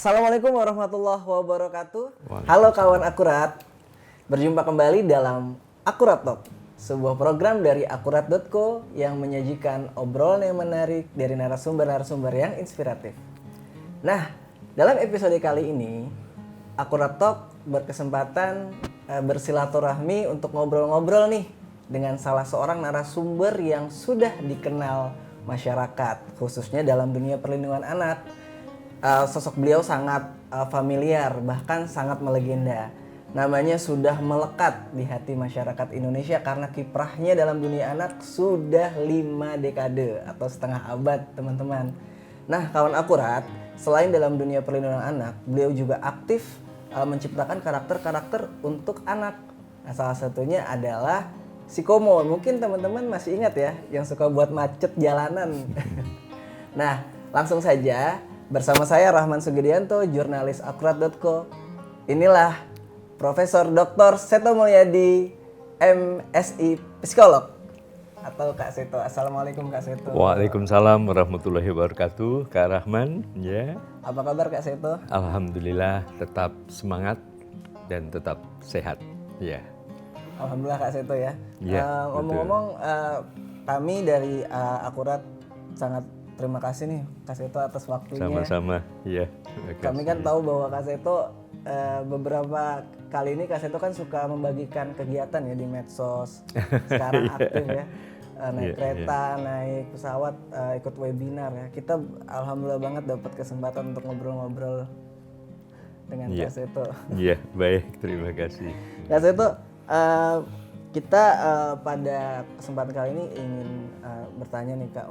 Assalamualaikum warahmatullahi wabarakatuh. Halo kawan akurat. Berjumpa kembali dalam Akurat Talk, sebuah program dari akurat.co yang menyajikan obrolan yang menarik dari narasumber-narasumber yang inspiratif. Nah, dalam episode kali ini, Akurat Talk berkesempatan bersilaturahmi untuk ngobrol-ngobrol nih dengan salah seorang narasumber yang sudah dikenal masyarakat, khususnya dalam dunia perlindungan anak. Sosok beliau sangat familiar, bahkan sangat melegenda. Namanya sudah melekat di hati masyarakat Indonesia karena kiprahnya dalam dunia anak sudah 5 dekade atau setengah abad, teman-teman. Nah, kawan akurat, selain dalam dunia perlindungan anak, beliau juga aktif menciptakan karakter-karakter untuk anak. Nah, salah satunya adalah si Komo. Mungkin teman-teman masih ingat ya, yang suka buat macet jalanan. Nah, langsung saja bersama saya Rahman Sugedianto, jurnalis akurat.co. Inilah Profesor Dr. Seto Mulyadi, MSI Psikolog atau Kak Seto. Assalamualaikum Kak Seto. Waalaikumsalam warahmatullahi wabarakatuh, Kak Rahman. Ya. Apa kabar Kak Seto? Alhamdulillah tetap semangat dan tetap sehat. Ya. Alhamdulillah Kak Seto ya. Ya, Ngomong-ngomong, kami dari Akurat sangat terima kasih nih Kak Seto atas waktunya. Sama-sama, ya. Kami kan tahu bahwa Kak Seto beberapa kali ini Kak Seto kan suka membagikan kegiatan ya di medsos. Sekarang aktif ya, naik kereta, naik pesawat, ikut webinar ya. Kita alhamdulillah banget dapat kesempatan untuk ngobrol-ngobrol dengan Kak Seto. Iya, baik, terima kasih. Kak Seto, kita pada kesempatan kali ini ingin bertanya nih Kak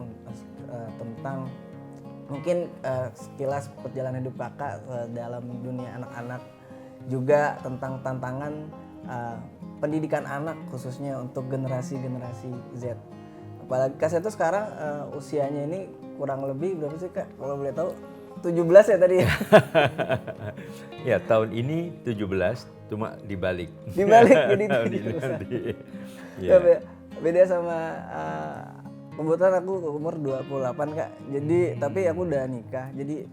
tentang mungkin sekilas perjalanan hidup Kakak dalam dunia anak-anak, juga tentang tantangan pendidikan anak khususnya untuk generasi-generasi Z. Apalagi Kak Seto sekarang usianya ini kurang lebih berapa sih Kak? Kalau boleh tahu 17 ya tadi ya? Ya, tahun ini 17, cuma dibalik. Dibalik jadi 17. Ya. Beda sama kebetulan aku umur 28 Kak. Jadi tapi aku udah nikah. Jadi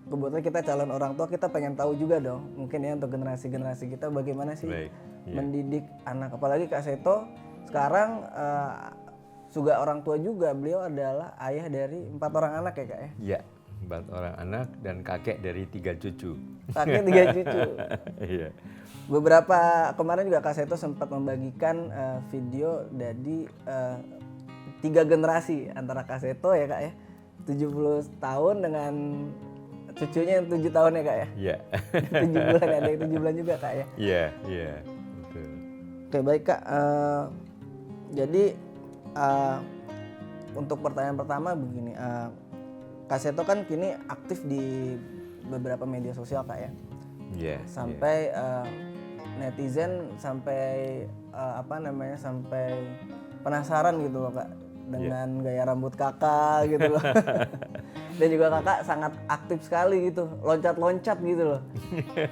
kebetulan kita calon orang tua, kita pengen tahu juga dong. Mungkin ya untuk generasi-generasi kita bagaimana sih mendidik anak. Apalagi Kak Seto sekarang juga orang tua juga. Beliau adalah ayah dari 4 orang anak ya Kak ya? Iya, 4 orang anak dan kakek dari 3 cucu. Kakek 3 cucu. Iya. Beberapa kemarin juga Kak Seto sempat membagikan video dari 3 generasi antara Kak Seto ya Kak ya, 70 tahun dengan cucunya yang 7 tahun ya Kak ya? Iya. 7 bulan, ada yang 7 bulan juga Kak ya? Iya, iya. Betul. Oke baik Kak, jadi untuk pertanyaan pertama begini, Kak Seto kan kini aktif di beberapa media sosial Kak ya? Iya. Sampai netizen sampai sampai penasaran gitu loh Kak dengan gaya rambut Kakak gitu loh. Dan juga Kakak sangat aktif sekali gitu, loncat-loncat gitu loh.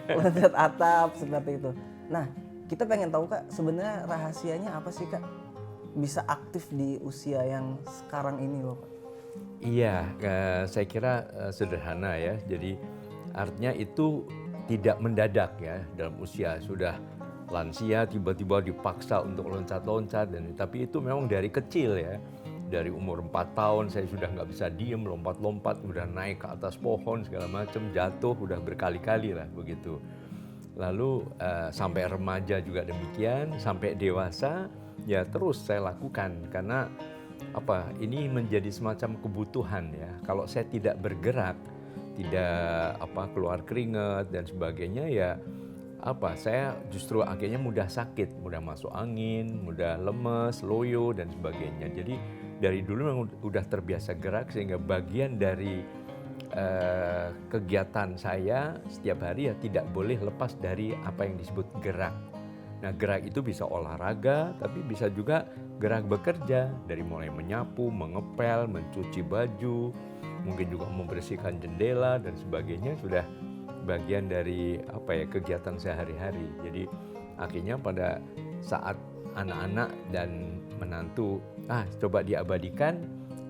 Loncat atap seperti itu. Nah, kita pengen tahu Kak, sebenarnya rahasianya apa sih Kak bisa aktif di usia yang sekarang ini loh Kak? Iya, saya kira sederhana ya. Jadi artinya itu tidak mendadak ya, dalam usia sudah lansia tiba-tiba dipaksa untuk loncat-loncat, dan tapi itu memang dari kecil ya. Dari umur 4 tahun saya sudah nggak bisa diem, lompat-lompat, udah naik ke atas pohon segala macam, jatuh udah berkali-kali lah begitu. Lalu sampai remaja juga demikian, sampai dewasa ya terus saya lakukan karena ini menjadi semacam kebutuhan ya. Kalau saya tidak bergerak, tidak keluar keringat dan sebagainya ya saya justru akhirnya mudah sakit, mudah masuk angin, mudah lemes, loyo dan sebagainya. Jadi dari dulu memang udah terbiasa gerak sehingga bagian dari kegiatan saya setiap hari ya tidak boleh lepas dari apa yang disebut gerak. Nah, gerak itu bisa olahraga, tapi bisa juga gerak bekerja, dari mulai menyapu, mengepel, mencuci baju, mungkin juga membersihkan jendela dan sebagainya sudah bagian dari kegiatan sehari-hari. Jadi akhirnya pada saat anak-anak dan menantu coba diabadikan,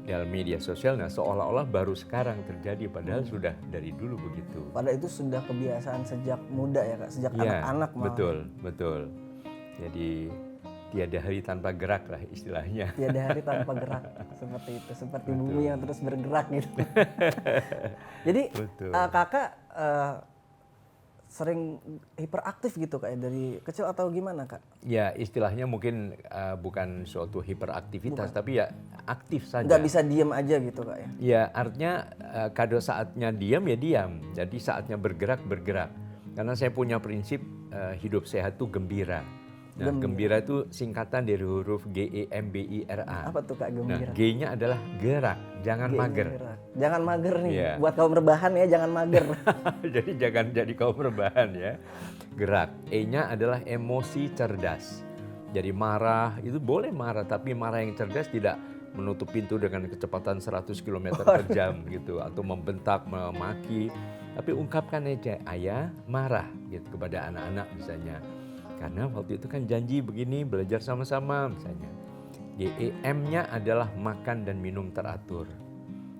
dalam media sosial. Nah, seolah-olah baru sekarang terjadi, padahal sudah dari dulu begitu. Padahal itu sudah kebiasaan sejak muda ya Kak, sejak Iya, anak-anak malah. betul, betul. Jadi tiada hari tanpa gerak lah istilahnya. Tiada hari tanpa gerak seperti itu, seperti bumi yang terus bergerak gitu. Jadi Betul. kakak sering hiperaktif gitu Kak ya, dari kecil atau gimana Kak? Ya, istilahnya mungkin bukan suatu hiperaktivitas, tapi ya aktif saja. Nggak bisa diem aja gitu Kak ya? Ya, artinya kado saatnya diam ya diam. Jadi saatnya bergerak, bergerak. Karena saya punya prinsip hidup sehat itu gembira. Nah, gembira itu singkatan dari huruf GEMBIRA. Apa tuh Kak Nah, gembira? G-nya adalah gerak, jangan mager. Gerak. Jangan mager nih, Iya. buat kaum rebahan ya jangan mager. Jadi jangan jadi kaum rebahan ya. Gerak. E-nya adalah emosi cerdas. Jadi marah, itu boleh marah, tapi marah yang cerdas tidak menutup pintu dengan kecepatan 100 km per jam gitu. Atau membentak, memaki. Tapi ungkapkan aja, ayah marah gitu kepada anak-anak misalnya. Karena waktu itu kan janji begini, belajar sama-sama misalnya. GEM-nya adalah makan dan minum teratur.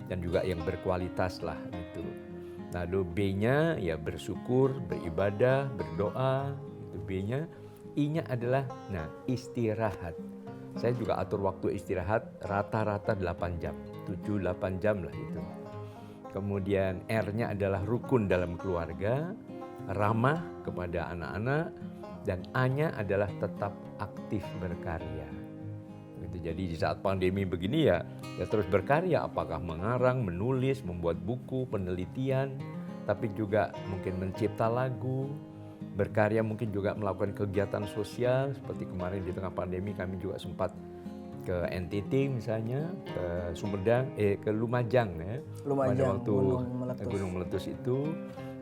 Dan juga yang berkualitas lah gitu. Lalu B-nya ya bersyukur, beribadah, berdoa, itu B-nya. I-nya adalah istirahat. Saya juga atur waktu istirahat rata-rata 8 jam, 7-8 jam lah itu. Kemudian R-nya adalah rukun dalam keluarga, ramah kepada anak-anak, dan A-nya adalah tetap aktif berkarya. Gitu. Jadi di saat pandemi begini ya terus berkarya, apakah mengarang, menulis, membuat buku, penelitian, tapi juga mungkin mencipta lagu, berkarya mungkin juga melakukan kegiatan sosial, seperti kemarin di tengah pandemi kami juga sempat ke NTT misalnya, ke Sumedang, ke Lumajang ya. Lumajang, pada waktu Gunung Meletus. Gunung Meletus itu,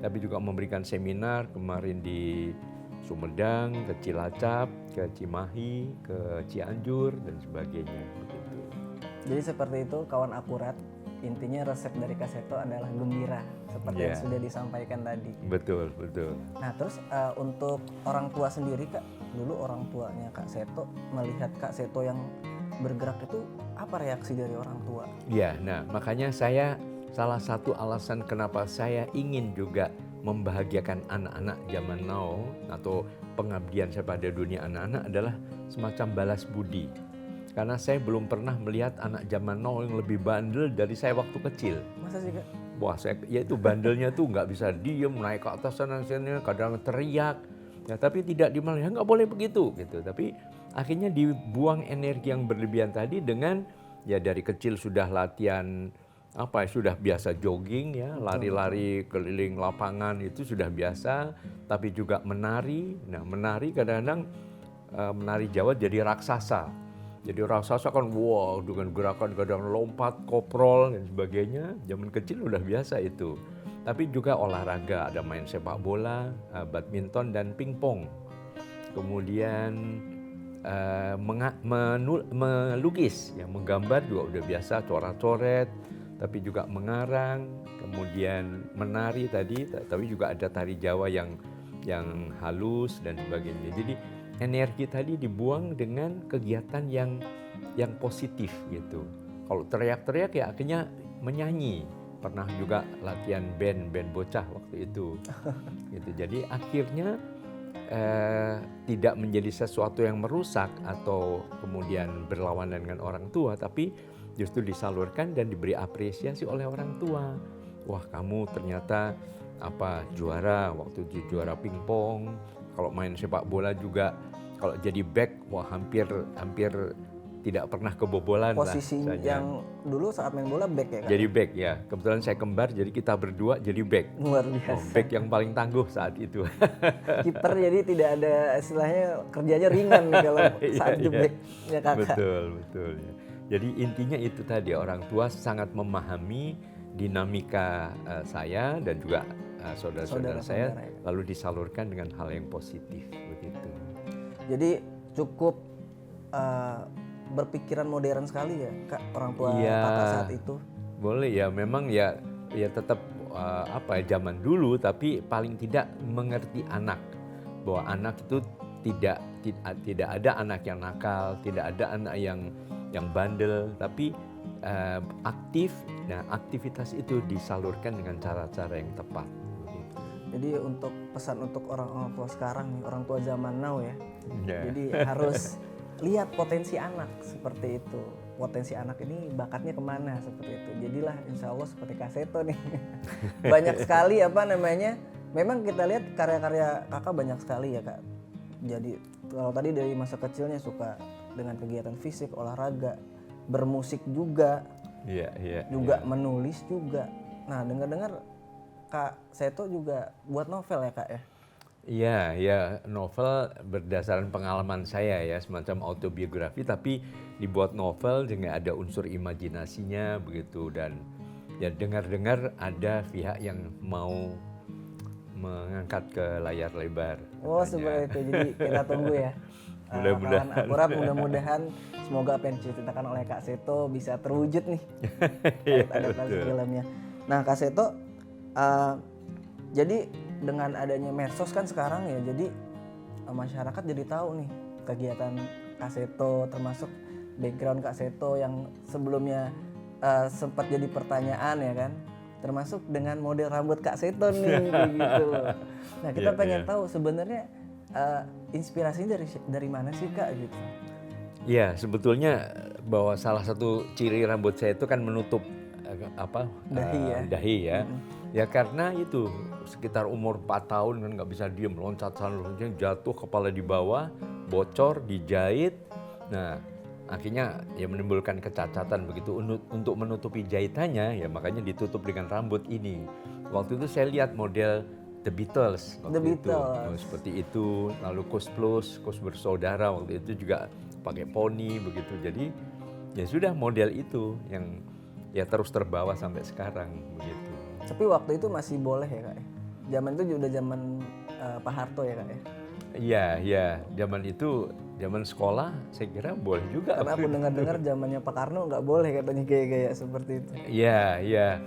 tapi juga memberikan seminar kemarin di Sumedang, ke Cilacap, ke Cimahi, ke Cianjur dan sebagainya begitu. Jadi seperti itu kawan akurat, intinya resep dari Kak Seto adalah gembira seperti yang sudah disampaikan tadi. Betul, betul. Nah terus untuk orang tua sendiri Kak, dulu orang tuanya Kak Seto melihat Kak Seto yang bergerak itu apa reaksi dari orang tua? Ya, nah makanya saya salah satu alasan kenapa saya ingin juga membahagiakan anak-anak zaman now atau pengabdian saya pada dunia anak-anak adalah semacam balas budi. Karena saya belum pernah melihat anak zaman now yang lebih bandel dari saya waktu kecil. Masa sih Kak? Wah, ya itu bandelnya tuh nggak bisa diem, naik ke atas sana sini, kadang teriak. Ya, tapi tidak dimarahi, nggak boleh begitu gitu. Tapi akhirnya dibuang energi yang berlebihan tadi dengan ya dari kecil sudah latihan sudah biasa jogging ya, lari-lari keliling lapangan itu sudah biasa, tapi juga menari. Nah, menari kadang-kadang menari Jawa jadi raksasa. Jadi raksasa kan dengan gerakan kadang lompat, koprol dan sebagainya. Zaman kecil udah biasa itu. Tapi juga olahraga, ada main sepak bola, badminton dan pingpong. Kemudian melukis, ya menggambar juga udah biasa, coret-coret. Tapi juga mengarang, kemudian menari tadi, tapi juga ada tari Jawa yang halus dan sebagainya. Jadi energi tadi dibuang dengan kegiatan yang positif gitu. Kalau teriak-teriak ya akhirnya menyanyi. Pernah juga latihan band bocah waktu itu. Gitu. Jadi akhirnya tidak menjadi sesuatu yang merusak atau kemudian berlawanan dengan orang tua, tapi justru disalurkan dan diberi apresiasi oleh orang tua. Wah, kamu ternyata juara waktu di juara pingpong. Kalau main sepak bola juga, kalau jadi back, wah hampir tidak pernah kebobolan. Posisi lah. yang dulu saat main bola back ya Kak? Jadi back ya. Kebetulan saya kembar, jadi kita berdua jadi back. Luar biasa. Back yang paling tangguh saat itu. Kiper jadi tidak ada istilahnya kerjanya ringan nih kalau saat itu back ya Kakak. Betul ya. Jadi intinya itu tadi, orang tua sangat memahami dinamika saya dan juga saudara-saudara saya, lalu disalurkan dengan hal yang positif begitu. Jadi cukup berpikiran modern sekali ya Kak, orang tua Kakak saat itu. Boleh ya, memang ya tetap zaman dulu, tapi paling tidak mengerti anak, bahwa anak itu tidak ada anak yang nakal, tidak ada anak yang bandel, tapi aktif. Nah, aktivitas itu disalurkan dengan cara-cara yang tepat. Begitu. Jadi untuk pesan untuk orang tua sekarang nih, orang tua zaman now ya. Ya. Jadi harus lihat potensi anak seperti itu. Potensi anak ini bakatnya kemana seperti itu. Jadilah insya Allah seperti Kak Seto nih. Banyak sekali memang kita lihat karya-karya kakak banyak sekali ya Kak. Jadi kalau tadi dari masa kecilnya suka dengan kegiatan fisik, olahraga, bermusik juga, juga menulis juga. Nah dengar-dengar Kak Seto juga buat novel ya Kak ya? Iya, novel berdasarkan pengalaman saya ya, semacam autobiografi tapi dibuat novel dengan ada unsur imajinasinya begitu, dan ya dengar-dengar ada pihak yang mau mengangkat ke layar lebar. Oh seperti itu, jadi kita tunggu ya. Mudah-mudahan. Kawan Akurat, mudah-mudahan semoga apa yang diceritakan oleh Kak Seto bisa terwujud nih. Adaptasi filmnya. Nah Kak Seto, jadi dengan adanya medsos kan sekarang ya, jadi masyarakat jadi tahu nih kegiatan Kak Seto, termasuk background Kak Seto yang sebelumnya sempat jadi pertanyaan ya kan, termasuk dengan model rambut Kak Seto nih kayak gitu. Nah kita pengen tahu sebenarnya inspirasinya dari mana sih Kak gitu? Iya, sebetulnya bahwa salah satu ciri rambut saya itu kan menutup dahi ya. Ya karena itu sekitar umur 4 tahun kan nggak bisa diem, loncat sana loncat jatuh, kepala di bawah, bocor, dijahit. Nah akhirnya ya menimbulkan kecacatan begitu. Untuk menutupi jahitannya ya makanya ditutup dengan rambut ini. Waktu itu saya lihat model The Beatles waktu itu. Oh, seperti itu. Lalu Koes Plus, Koes Bersaudara waktu itu juga pakai poni begitu. Jadi ya sudah model itu yang ya terus terbawa sampai sekarang begitu. Tapi waktu itu masih boleh ya Kak? Zaman itu udah zaman Pak Harto ya Kak ya? Iya, zaman itu, zaman sekolah saya kira boleh juga. Karena aku dengar-dengar zamannya Pak Karno nggak boleh katanya gaya-gaya seperti itu. Iya.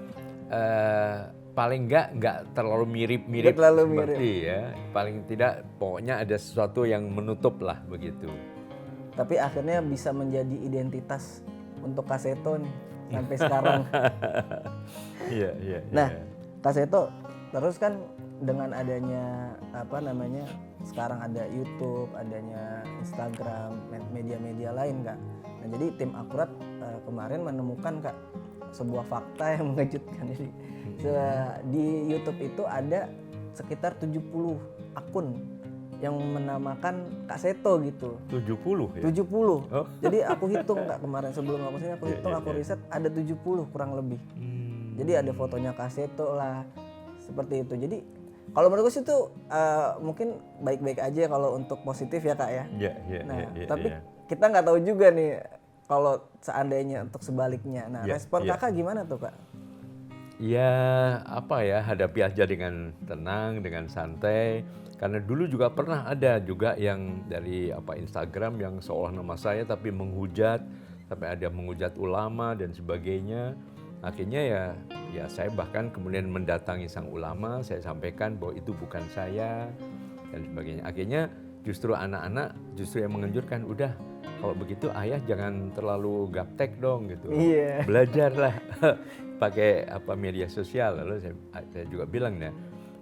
Paling nggak terlalu mirip-mirip seperti ya. Paling tidak pokoknya ada sesuatu yang menutup lah begitu. Tapi akhirnya bisa menjadi identitas untuk Kak Seto nih sampai sekarang. Iya. Nah, Kak Seto terus kan dengan adanya sekarang ada YouTube, adanya Instagram, media-media lain Kak. Nah, jadi tim Akurat kemarin menemukan Kak sebuah fakta yang mengejutkan. Jadi di YouTube itu ada sekitar 70 akun yang menamakan Kak Seto gitu. 70 ya? 70. Oh. Jadi aku hitung Kak kemarin sebelum aku sini aku riset ada 70 kurang lebih. Jadi ada fotonya Kak Seto lah seperti itu. Jadi kalau menurutku sih itu mungkin baik-baik aja kalau untuk positif ya Kak ya. Tapi kita nggak tahu juga nih kalau seandainya untuk sebaliknya. Nah respon Kakak gimana tuh Kak? Ya hadapi aja dengan tenang, dengan santai. Karena dulu juga pernah ada juga yang dari Instagram yang seolah nama saya tapi menghujat, sampai ada menghujat ulama dan sebagainya. Akhirnya ya saya bahkan kemudian mendatangi sang ulama, saya sampaikan bahwa itu bukan saya dan sebagainya. Akhirnya justru anak-anak justru yang menganjurkan, udah kalau begitu ayah jangan terlalu gaptek dong gitu. Belajarlah pakai media sosial. Lalu saya juga bilang ya,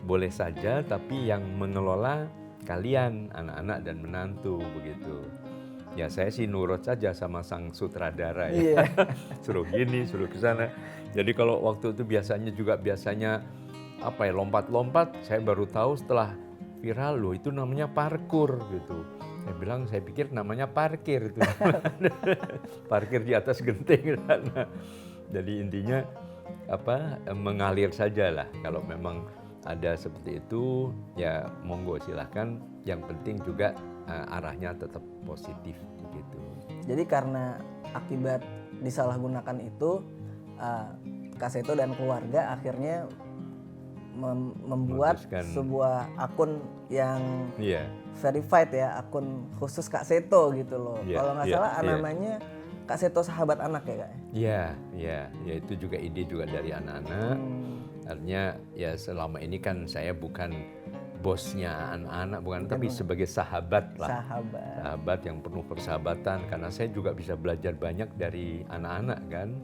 boleh saja tapi yang mengelola kalian anak-anak dan menantu begitu. Ya saya sih nurut saja sama sang sutradara ya. Suruh gini, suruh ke sana. Jadi kalau waktu itu biasanya lompat-lompat, saya baru tahu setelah viral loh itu namanya parkur gitu. Saya pikir namanya parkir itu. Parkir di atas genting sana. Jadi intinya mengalir saja lah. Kalau memang ada seperti itu ya monggo silahkan. Yang penting juga arahnya tetap positif begitu. Jadi karena akibat disalahgunakan itu Kak Seto dan keluarga akhirnya membuat sebuah akun yang verified ya, akun khusus Kak Seto gitu loh. Kalau nggak salah namanya Kak Seto Sahabat Anak ya Kak? Iya, itu juga ide juga dari anak-anak. Artinya ya selama ini kan saya bukan bosnya anak-anak, bukan, tapi sebagai sahabat lah. Sahabat yang penuh persahabatan, karena saya juga bisa belajar banyak dari anak-anak kan.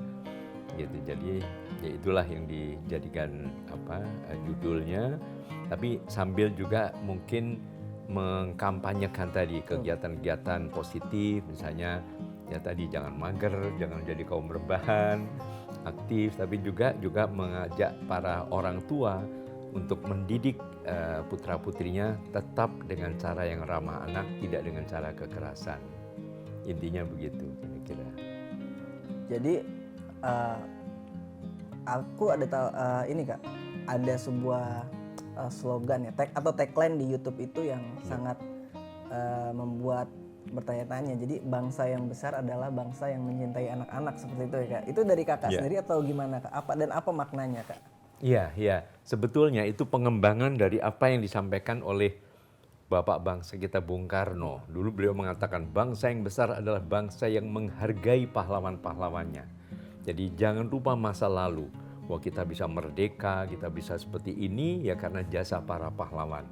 Gitu. Jadi ya itulah yang dijadikan judulnya. Tapi sambil juga mungkin mengkampanyekan tadi kegiatan-kegiatan positif, misalnya ya tadi jangan mager, jangan jadi kaum rebahan, aktif, tapi juga mengajak para orang tua untuk mendidik putra-putrinya tetap dengan cara yang ramah anak, tidak dengan cara kekerasan. Intinya begitu kira-kira. Jadi aku ini Kak, ada sebuah slogan ya, tagline di YouTube itu yang sangat membuat bertanya-tanya. Jadi bangsa yang besar adalah bangsa yang mencintai anak-anak, seperti itu ya Kak. Itu dari Kakak sendiri atau gimana Kak? Apa maknanya Kak? Iya. Sebetulnya itu pengembangan dari apa yang disampaikan oleh Bapak bangsa kita Bung Karno. Dulu beliau mengatakan bangsa yang besar adalah bangsa yang menghargai pahlawan-pahlawannya. Jadi jangan lupa masa lalu. Bahwa kita bisa merdeka, kita bisa seperti ini ya karena jasa para pahlawan.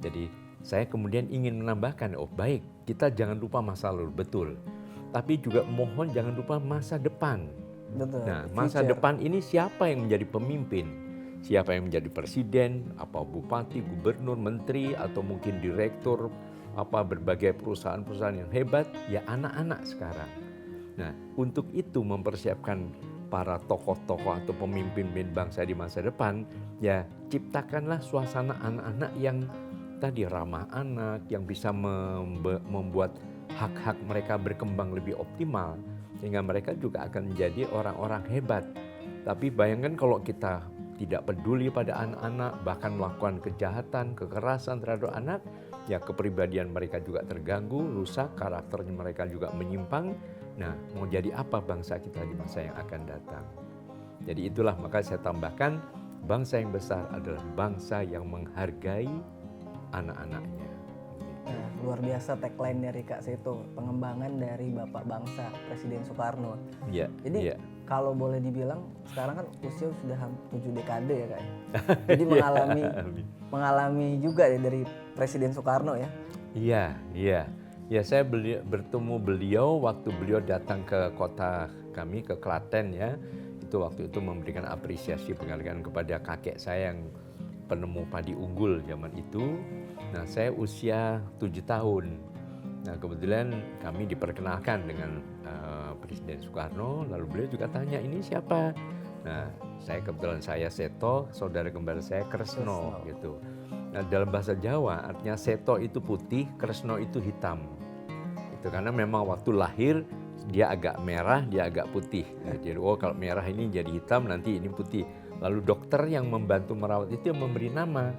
Jadi saya kemudian ingin menambahkan, baik, kita jangan lupa masa lalu, betul. Tapi juga mohon jangan lupa masa depan. Betul. Nah, masa depan ini siapa yang menjadi pemimpin? Siapa yang menjadi presiden, apa bupati, gubernur, menteri, atau mungkin direktur, berbagai perusahaan-perusahaan yang hebat, ya anak-anak sekarang. Nah, untuk itu mempersiapkan para tokoh-tokoh atau pemimpin bangsa di masa depan, ya ciptakanlah suasana anak-anak yang tadi ramah anak, yang bisa membuat hak-hak mereka berkembang lebih optimal, sehingga mereka juga akan menjadi orang-orang hebat. Tapi bayangkan kalau kita tidak peduli pada anak-anak, bahkan melakukan kejahatan, kekerasan terhadap anak, ya kepribadian mereka juga terganggu, rusak, karakternya mereka juga menyimpang. Nah, mau jadi apa bangsa kita di masa yang akan datang? Jadi itulah maka saya tambahkan, bangsa yang besar adalah bangsa yang menghargai anak-anaknya. Nah, luar biasa tagline dari Kak Seto, pengembangan dari Bapak Bangsa Presiden Soekarno. Iya. Jadi iya. kalau boleh dibilang sekarang kan usia sudah 7 dekade ya Kak. Jadi mengalami juga ya dari Presiden Soekarno ya. Iya. Ya, saya bertemu beliau waktu beliau datang ke kota kami, ke Klaten ya. Itu waktu itu memberikan apresiasi penghargaan kepada kakek saya yang penemu padi unggul zaman itu. Nah, saya usia 7 tahun. Nah, kebetulan kami diperkenalkan dengan Presiden Soekarno, lalu beliau juga tanya, ini siapa? Nah, kebetulan saya Seto, saudara kembar saya Kresno gitu. Nah, dalam bahasa Jawa artinya Seto itu putih, Kresno itu hitam. Itu karena memang waktu lahir dia agak merah, dia agak putih. Nah, jadi kalau merah ini jadi hitam, nanti ini putih. Lalu dokter yang membantu merawat itu yang memberi nama.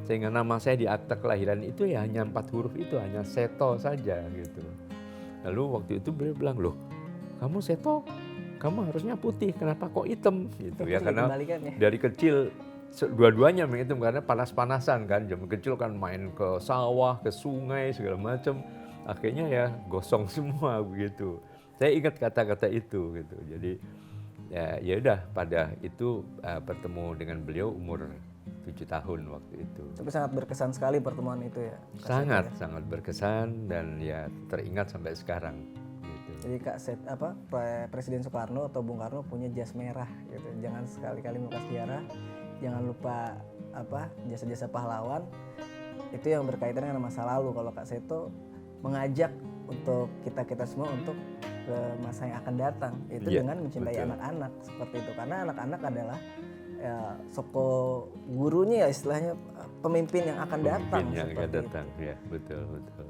Sehingga nama saya di akta kelahiran itu ya hanya 4 huruf itu, hanya Seto saja gitu. Lalu waktu itu beliau bilang, loh kamu Seto, kamu harusnya putih, kenapa kok hitam? Gitu ya, karena dari kecil dua-duanya menghitam karena panas-panasan kan, zaman kecil kan main ke sawah, ke sungai segala macam, akhirnya ya gosong semua begitu. Saya ingat kata-kata itu gitu. Jadi ya udah pada itu bertemu dengan beliau umur 7 tahun waktu itu. Tapi sangat berkesan sekali pertemuan itu ya. Sangat berkesan dan ya teringat sampai sekarang. Gitu. Jadi Presiden Soekarno atau Bung Karno punya jas merah gitu. Jangan sekali-kali melukas sejarah. Jangan lupa jasa-jasa pahlawan. Itu yang berkaitan dengan masa lalu. Kalau Kak Seto mengajak untuk kita semua untuk ke masa yang akan datang, itu dengan mencintai anak-anak seperti itu. Karena anak-anak adalah soko gurunya ya, istilahnya pemimpin yang akan datang. Pemimpin yang akan datang, ya betul.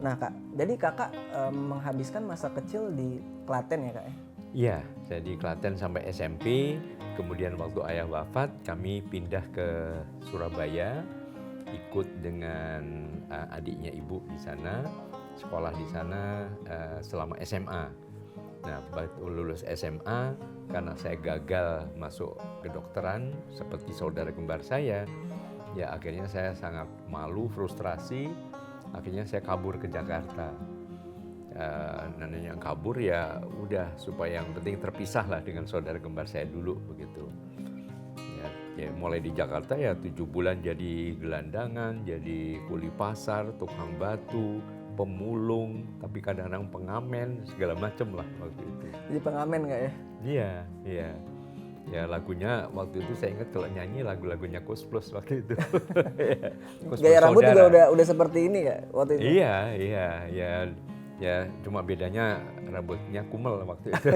Nah Kak, jadi Kakak menghabiskan masa kecil di Klaten ya Kak ya? Iya, saya di Klaten sampai SMP, kemudian waktu ayah wafat kami pindah ke Surabaya, ikut dengan adiknya ibu di sana, sekolah di sana selama SMA. Nah, begitu lulus SMA, karena saya gagal masuk kedokteran seperti saudara kembar saya, ya akhirnya saya sangat malu, frustrasi, akhirnya saya kabur ke Jakarta. Namanya kabur ya udah supaya yang penting terpisah lah dengan saudara kembar saya dulu begitu. Ya, Ya, mulai di Jakarta ya 7 bulan jadi gelandangan, jadi kuli pasar, tukang batu, pemulung, tapi kadang-kadang pengamen, segala macam lah waktu itu. Jadi pengamen nggak ya? Iya, iya. Ya lagunya waktu itu saya ingat kalau nyanyi lagu-lagunya Koes Plus waktu itu. Koes Gaya Plus rambut Saudara. juga udah seperti ini nggak waktu itu? Iya, iya, ya, ya cuma bedanya rambutnya kumel waktu itu.